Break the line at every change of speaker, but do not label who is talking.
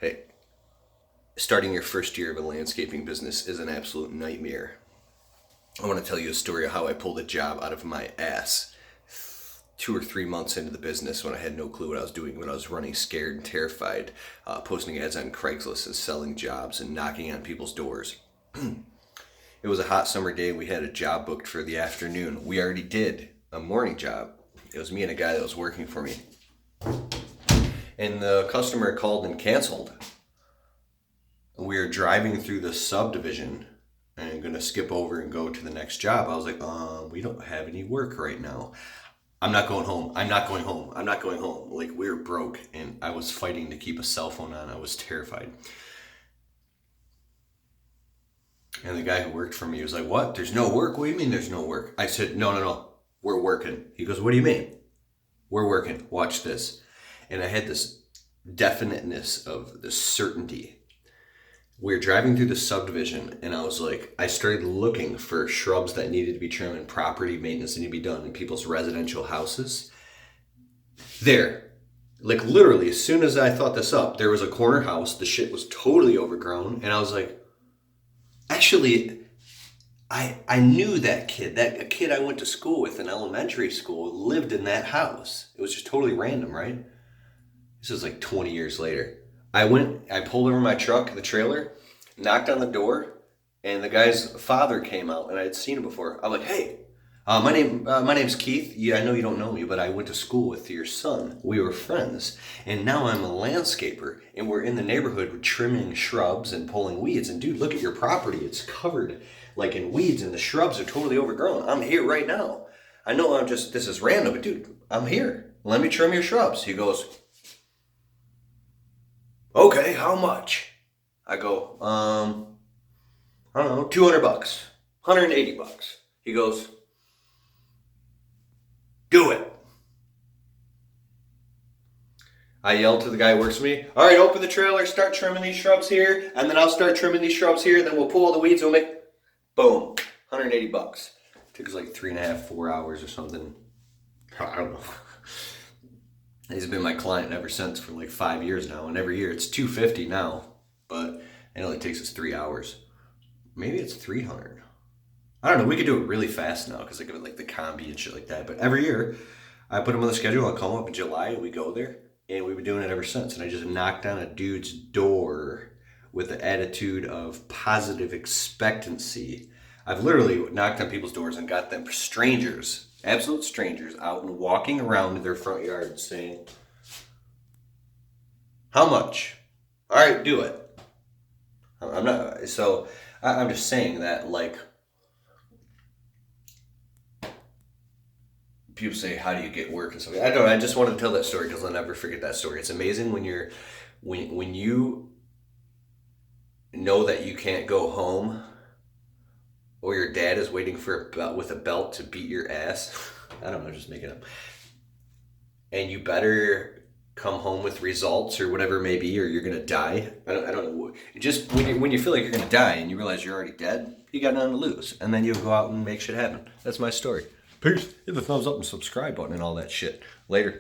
Hey, starting your first year of a landscaping business is an absolute nightmare. I want to tell you a story of how I pulled a job out of my ass 2 or 3 months into the business when I had no clue what I was doing, when I was running scared and terrified, posting ads on Craigslist and selling jobs and knocking on people's doors. It was a hot summer day. We had a job booked for the afternoon. We already did a morning job. It was me and a guy that was working for me. And the customer called and canceled. We were driving through the subdivision and going to skip over and go to the next job. I was like, we don't have any work right now. I'm not going home. I'm not going home. I'm not going home. Like, we were broke and I was fighting to keep a cell phone on. I was terrified. And the guy who worked for me was like, what? There's no work? What do you mean there's no work? I said, no. We're working. He goes, what do you mean? We're working. Watch this. And I had this definiteness of the certainty. We were driving through the subdivision and I was like, I started looking for shrubs that needed to be trimmed and property maintenance that needed to be done in people's residential houses. There, like literally, as soon as I thought this up, there was a corner house. The shit was totally overgrown. And I was like, actually, I knew that kid. That a kid I went to school with in elementary school lived in that house. It was just totally random, right? This is like 20 years later. I pulled over my truck, the trailer, knocked on the door, and the guy's father came out, and I had seen him before. I'm like, hey, my name's Keith. Yeah, I know you don't know me, but I went to school with your son. We were friends, and now I'm a landscaper, and we're in the neighborhood trimming shrubs and pulling weeds. And dude, look at your property. It's covered like in weeds, and the shrubs are totally overgrown. I'm here right now. I know this is random, but dude, I'm here. Let me trim your shrubs. He goes, okay, how much? I go, I don't know, $200, $180. He goes, do it. I yelled to the guy who works for me, all right, open the trailer, start trimming these shrubs here, and then I'll start trimming these shrubs here, then we'll pull all the weeds, and we'll make, boom, $180. Took us like 3.5, 4 hours or something. I don't know. He's been my client ever since for like 5 years now, and every year it's $250 now, but it only takes us 3 hours. Maybe it's 300. I don't know. We could do it really fast now because I give it like the combi and shit like that. But every year, I put him on the schedule. I'll call him up in July, and we go there, and we've been doing it ever since. And I just knocked on a dude's door with the attitude of positive expectancy. I've literally knocked on people's doors and got them strangers. Absolute strangers out and walking around in their front yard saying, how much? All right, do it. I'm just saying that, like, people say, how do you get work and stuff? I just wanted to tell that story because I'll never forget that story. It's amazing when you know that you can't go home, or your dad is waiting with a belt to beat your ass. I don't know, just make it up. And you better come home with results or whatever it may be, or you're gonna die. I don't know. Just when you feel like you're gonna die and you realize you're already dead, you got nothing to lose, and then you'll go out and make shit happen. That's my story. Peace. Hit the thumbs up and subscribe button and all that shit. Later.